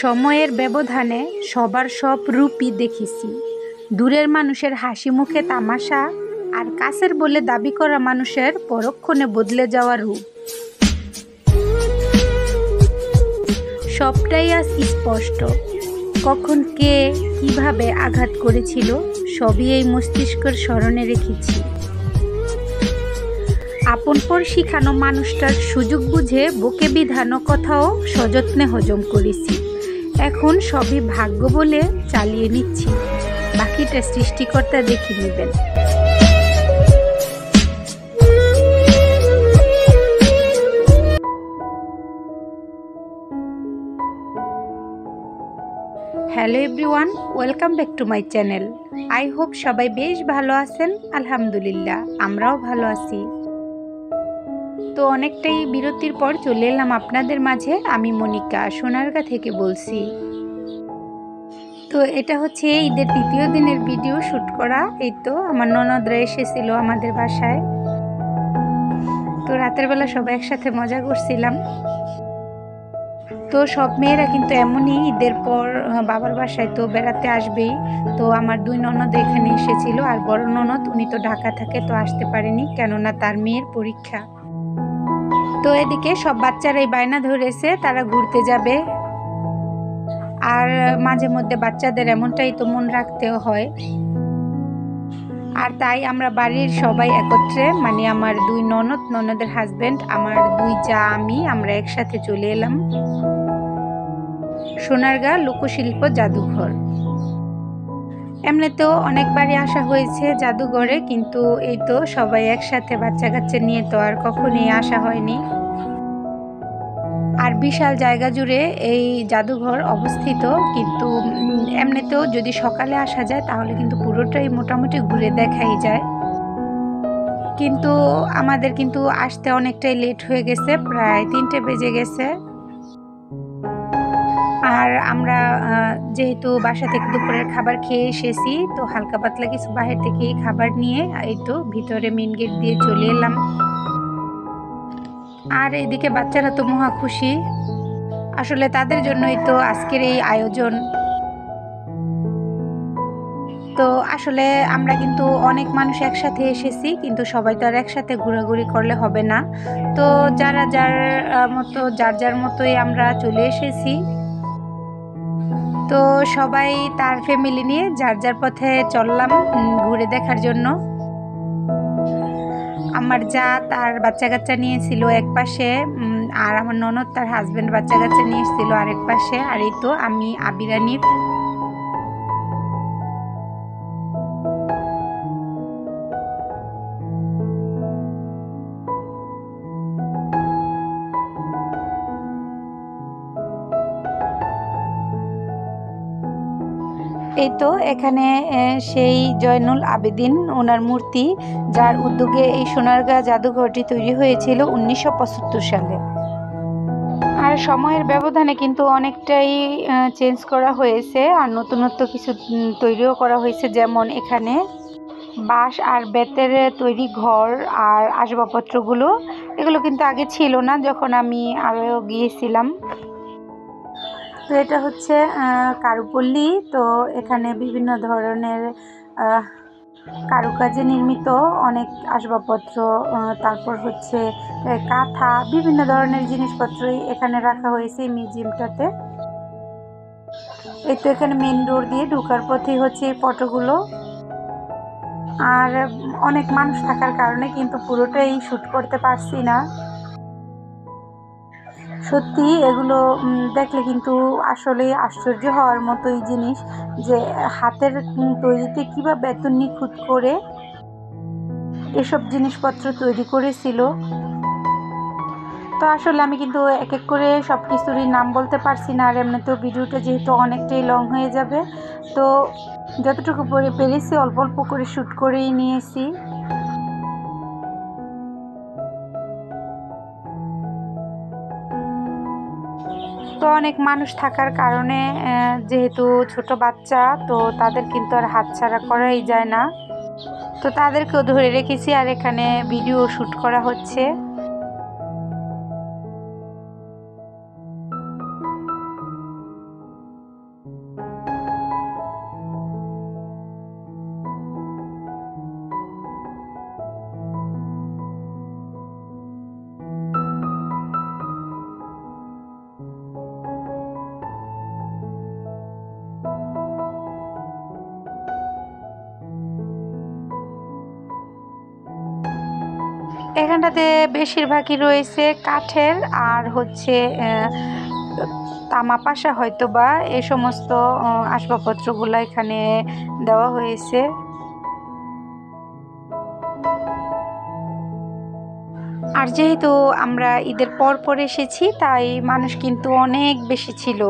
সময়ের ব্যবধানে সবার সব রূপই দেখেছি। দূরের মানুষের হাসি মুখে তামাশা, আর কাছের বলে দাবি করা মানুষের পরক্ষণে বদলে যাওয়া রূপ। সবটাই আজ স্পষ্ট। কখন কে কিভাবে আঘাত করেছিল সবই এই মস্তিষ্কের স্মরণে রেখেছি। আপন পর শিখানো মানুষটার সুযোগ বুঝে বুকে বিধানো কথাও সযত্নে হজম করেছি। এখন সবই ভাগ্য বলে চালিয়ে নিচ্ছি, বাকিটা সৃষ্টিকর্তা দেখে নেবেন। Hello everyone, welcome back to my channel. I hope সবাই বেশ ভালো আছেন। আলহামদুলিল্লাহ, আমরাও ভালো আছি। তো অনেকটাই বিরতির পর চলে এলাম আপনাদের মাঝে। আমি মনিকা সোনারগাঁ থেকে বলছি। তো এটা হচ্ছে ঈদের তৃতীয় দিনের ভিডিও শ্যুট করা। এই তো আমার ননদরা এসেছিল আমাদের বাসায়। তো রাতের বেলা সবাই একসাথে মজা করছিলাম। তো সব মেয়েরা কিন্তু এমনই, ঈদের পর বাবার বাসায় তো বেড়াতে আসবেই। তো আমার দুই ননদ এখানে এসেছিল, আর বড় ননদ উনি তো ঢাকা থাকে, তো আসতে পারেনি কেননা তার মেয়ের পরীক্ষা। তো এদিকে সব বাচ্চারাই বায়না ধরেছে তারা ঘুরতে যাবে, আর মাঝে মধ্যে বাচ্চাদের এমনটাই তো মন রাখতেও হয়। আর তাই আমরা বাড়ির সবাই একত্রে, মানে আমার দুই ননদ, ননদের হাজবেন্ড, আমার দুই যা, আমরা একসাথে চলে এলাম সোনারগাঁ লোকশিল্প জাদুঘর। এমনিতেও অনেকবারই আসা হয়েছে জাদুঘরে, কিন্তু এই তো সবাই একসাথে বাচ্চা কাচ্চা নিয়ে তো আর কখনোই আসা হয়নি। আর বিশাল জায়গা জুড়ে এই জাদুঘর অবস্থিত, কিন্তু এমনিতেও যদি সকালে আসা যায় তাহলে কিন্তু পুরোটাই মোটামুটি ঘুরে দেখাই যায়। কিন্তু আমাদের কিন্তু আসতে অনেকটাই লেট হয়ে গেছে, প্রায় 3টে বেজে গেছে। আর আমরা যেহেতু বাসা থেকে দুপুরের খাবার খেয়ে এসেছি, তো হালকা পাতলা কিছু বাহির থেকে খাবার নিয়ে এই তো ভিতরে মেন গেট দিয়ে চলে এলাম। আর এদিকে বাচ্চারা তো মহা খুশি, আসলে তাদের জন্যই তো আজকের এই আয়োজন। তো আসলে আমরা কিন্তু অনেক মানুষ একসাথে এসেছি, কিন্তু সবাই তো আর একসাথে ঘোরাঘুরি করলে হবে না। তো যারা যার মতো, যার যার মতোই আমরা চলে এসেছি। তো সবাই তার ফ্যামিলি নিয়ে যার যার পথে চললাম ঘুরে দেখার জন্য। আমার যা তার বাচ্চা কাচ্চা নিয়েছিল এক পাশে, আর আমার ননদ তার হাজবেন্ড বাচ্চা কাচ্চা নিয়ে এসেছিল আরেক পাশে। আর এই তো আমি আবিরানি। এই তো এখানে সেই জয়নুল আবেদিন ওনার মূর্তি, যার উদ্যোগে এই সোনারগাঁ জাদুঘরটি তৈরি হয়েছিল 1975 সালে। আর সময়ের ব্যবধানে কিন্তু অনেকটাই চেঞ্জ করা হয়েছে, আর নতুনত্ব কিছু তৈরিও করা হয়েছে। যেমন এখানে বাঁশ আর বেতের তৈরি ঘর আর আসবাবপত্রগুলো, এগুলো কিন্তু আগে ছিল না যখন আমি আরও গিয়েছিলাম। তো এটা হচ্ছে কারুপল্লী। তো এখানে বিভিন্ন ধরনের কারুকাজে নির্মিত অনেক আসবাবপত্র, তারপর হচ্ছে কাঁথা, বিভিন্ন ধরনের জিনিসপত্রই এখানে রাখা হয়েছে এই মিউজিয়ামটাতে। এই তো এখানে মেন ডোর দিয়ে ঢোকার পথেই হচ্ছে এই ফটোগুলো। আর অনেক মানুষ থাকার কারণে কিন্তু পুরোটাই শ্যুট করতে পারছি না। সত্যি এগুলো দেখলে কিন্তু আসলে আশ্চর্য হওয়ার মতোই জিনিস, যে হাতের তৈরিতে কীভাবে এত নিখুঁত করে এসব জিনিসপত্র তৈরি করেছিল। তো আসলে আমি কিন্তু এক এক করে সব কিছুরই নাম বলতে পারছি না, আর এমনিতেও ভিডিওটা যেহেতু অনেকটাই লং হয়ে যাবে, তো যতটুকু পেরেছি অল্প অল্প করে শ্যুট করেই নিয়েছি। তো অনেক মানুষ থাকার কারণে যেহেতু ছোট বাচ্চা, তো তাদের কিন্তু আর হাতছাড়া করাই যায় না। তো তাদেরকেও ধরে রেখেছি, আর এখানে ভিডিও শ্যুট করা হচ্ছে। এখানটাতে বেশিরভাগই রয়েছে কাঠের আর হচ্ছে তামা পাশা হয়তো বা এই সমস্ত আসবাবপত্রগুলো এখানে দেওয়া হয়েছে। আর যেহেতু আমরা ঈদের পর এসেছি তাই মানুষ কিন্তু অনেক বেশি ছিল।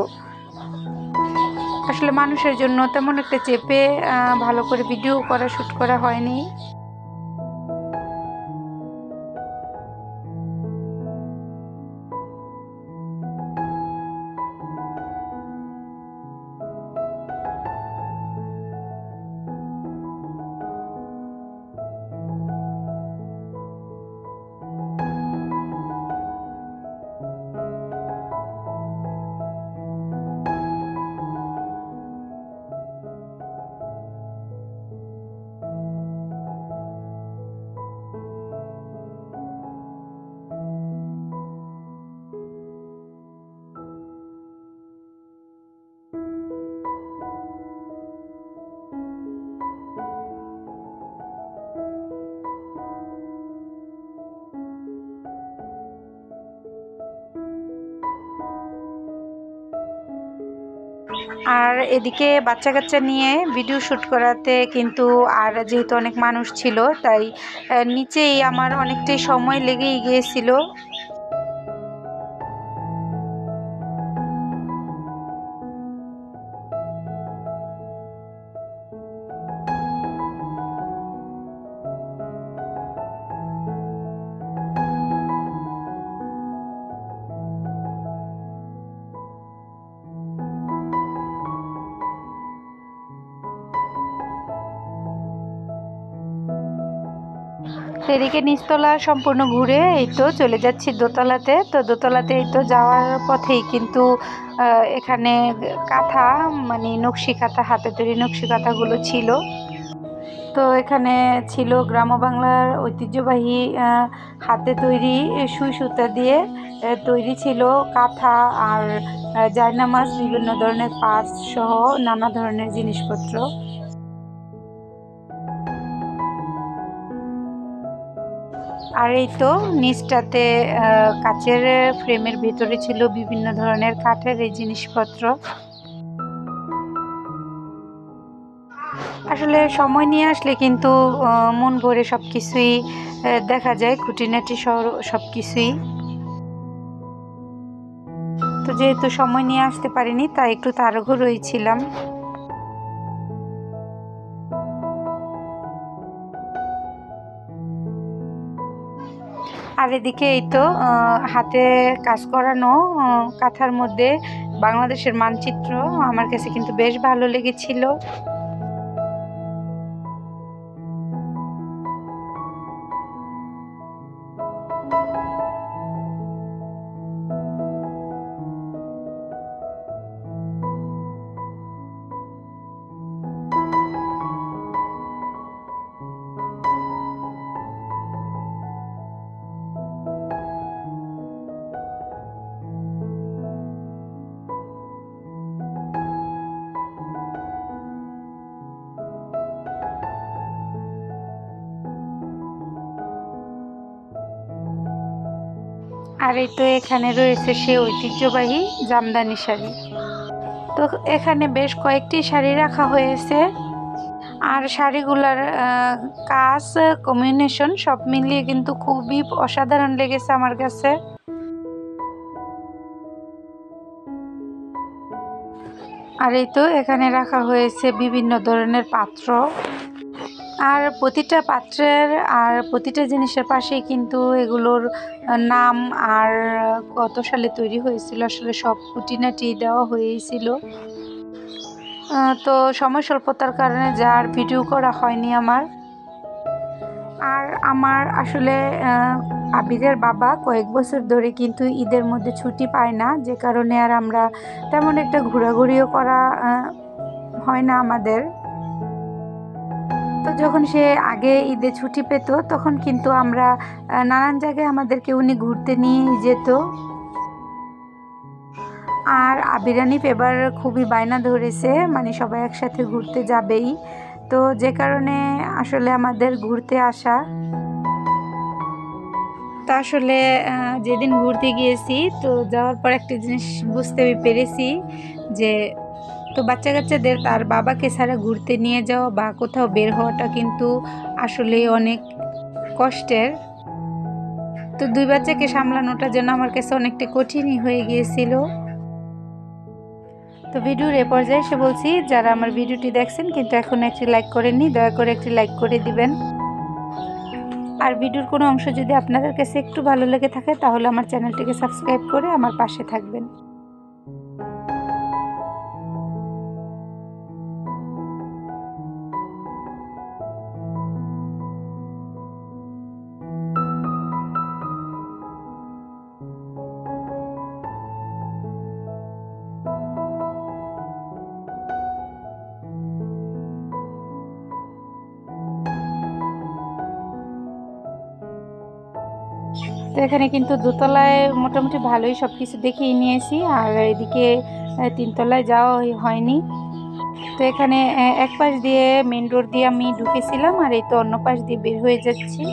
আসলে মানুষের জন্য তেমন একটা চেপে ভালো করে ভিডিও করা শ্যুট করা হয়নি। আর এদিকে বাচ্চা কাচ্চা নিয়ে ভিডিও শ্যুট করাতে কিন্তু আর যেহেতু অনেক মানুষ ছিল তাই নিচেই আমার অনেকটাই সময় লেগেই গিয়েছিল। এদিকে নিচতলা সম্পূর্ণ ঘুরে এই তো চলে যাচ্ছি দোতলাতে। তো দোতলাতে এই তো যাওয়ার পথেই কিন্তু এখানে কাঁথা মানে নকশি কাঁথা, হাতে তৈরি নকশি কাঁথাগুলো ছিল। তো এখানে ছিল গ্রাম বাংলার ঐতিহ্যবাহী হাতে তৈরি সুই সুতা দিয়ে তৈরি ছিল কাঁথা আর জায়নামাজ, বিভিন্ন ধরনের পার্স সহ নানা ধরনের জিনিসপত্র। আর এই তো নিচটাতে কাচের ফ্রেমের ভিতরে ছিল বিভিন্ন ধরনের কাঠের এই জিনিসপত্র। আসলে সময় নিয়ে আসলে কিন্তু মন ভরে সব কিছুই দেখা যায়, খুঁটিনাটি সব কিছুই। তো যেহেতু সময় নিয়ে আসতে পারিনি তাই একটু তাড়াহুড়োই ছিলাম। আর এদিকে এই তো হাতে কাজ করানো কাঁথার মধ্যে বাংলাদেশের মানচিত্র আমার কাছে কিন্তু বেশ ভালো লেগেছিল। আর এই তো এখানে রয়েছে সে ঐতিহ্যবাহী জামদানি শাড়ি। তো এখানে বেশ কয়েকটি শাড়ি রাখা হয়েছে। আর শাড়িগুলার কাজ, কম্বিনেশন সব মিলিয়ে কিন্তু খুবই অসাধারণ লেগেছে আমার কাছে। আর এই তো এখানে রাখা হয়েছে বিভিন্ন ধরনের পাত্র। আর প্রতিটা পাত্রের আর প্রতিটা জিনিসের পাশেই কিন্তু এগুলোর নাম আর কত সালে তৈরি হয়েছিল আসলে সব খুঁটিনাটি দেওয়া হয়েছিল। তো সময় স্বল্পতার কারণে যার ভিডিও করা হয়নি আমার। আর আমার আসলে আবিরের বাবা কয়েক বছর ধরে কিন্তু ঈদের মধ্যে ছুটি পায় না, যে কারণে আর আমরা তেমন একটা ঘোরাঘুরিও করা হয় না আমাদের। তো যখন সে আগে ঈদে ছুটি পেত তখন কিন্তু আমরা নানান জায়গায় আমাদেরকে উনি ঘুরতে নিয়ে যেত। আর আবিরানিফ এবার খুবই বায়না ধরেছে, মানে সবাই একসাথে ঘুরতে যাবেই। তো যে কারণে আসলে আমাদের ঘুরতে আসা। তো আসলে যেদিন ঘুরতে গিয়েছি তো যাওয়ার পর একটা জিনিস বুঝতে পেরেছি যে তো বাচ্চা কাচ্চাদের তার বাবাকে ছাড়া ঘুরতে নিয়ে যাওয়া বা কোথাও বের হওয়াটা কিন্তু আসলেই অনেক কষ্টের। তো দুই বাচ্চাকে সামলানোটা যেন আমার কাছে অনেকটা কঠিনই হয়ে গিয়েছিল। তো ভিডিওর এ পর্যায়ে এসে বলছি, যারা আমার ভিডিওটি দেখছেন কিন্তু এখন একটি লাইক করেননি, দয়া করে একটি লাইক করে দিবেন। আর ভিডিওর কোনো অংশ যদি আপনাদের কাছে একটু ভালো লেগে থাকে তাহলে আমার চ্যানেলটিকে সাবস্ক্রাইব করে আমার পাশে থাকবেন। তো এখানে কিন্তু দোতলায় মোটামুটি ভালোই সব কিছু দেখিয়ে নিয়েছি, আর এদিকে তিনতলায় যাওয়া হয়নি। তো এখানে এক পাশ দিয়ে মেন রোড দিয়ে আমি ঢুকেছিলাম, আর এই তো অন্য পাশ দিয়ে বের হয়ে যাচ্ছি।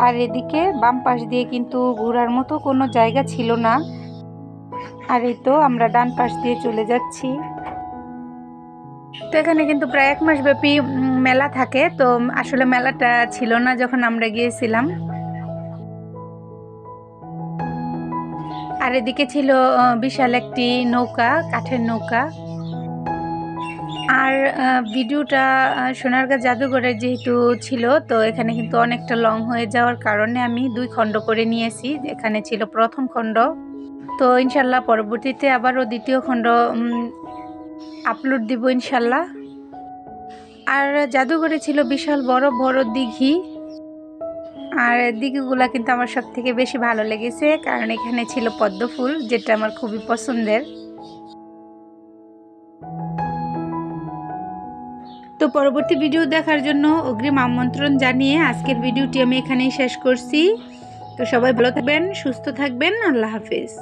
আর এদিকে বাম পাশ দিয়ে কিন্তু ঘোরার মতো কোনো জায়গা ছিল না, আর এই তো আমরা ডান পাশ দিয়ে চলে যাচ্ছি। তো এখানে কিন্তু প্রায় 1 মাস ব্যাপী মেলা থাকে। তো আসলে মেলাটা ছিল না যখন আমরা গিয়েছিলাম। আর এদিকে ছিল বিশাল একটি নৌকা, কাঠের নৌকা। আর ভিডিওটা সোনারগাঁ জাদুঘরের যেহেতু ছিল, তো এখানে কিন্তু অনেকটা লং হয়ে যাওয়ার কারণে আমি 2 খণ্ড করে নিয়েছি। এখানে ছিল প্রথম খণ্ড, তো ইনশাল্লাহ পরবর্তীতে আবারও দ্বিতীয় খণ্ড আপলোড দিব ইনশাল্লাহ। আর জাদুঘরে ছিল বিশাল বড় বড় দিঘি, আর দিঘিগুলা কিন্তু আমার সব থেকে বেশি ভালো লেগেছে, কারণ এখানে ছিল পদ্ম ফুল, যেটা আমার খুবই পছন্দের। তো পরবর্তী ভিডিও দেখার জন্য অগ্রিম আমন্ত্রণ জানিয়ে আজকের ভিডিওটি আমি এখানেই শেষ করছি। তো সবাই ভালো থাকবেন, সুস্থ থাকবেন, আল্লাহ হাফেজ।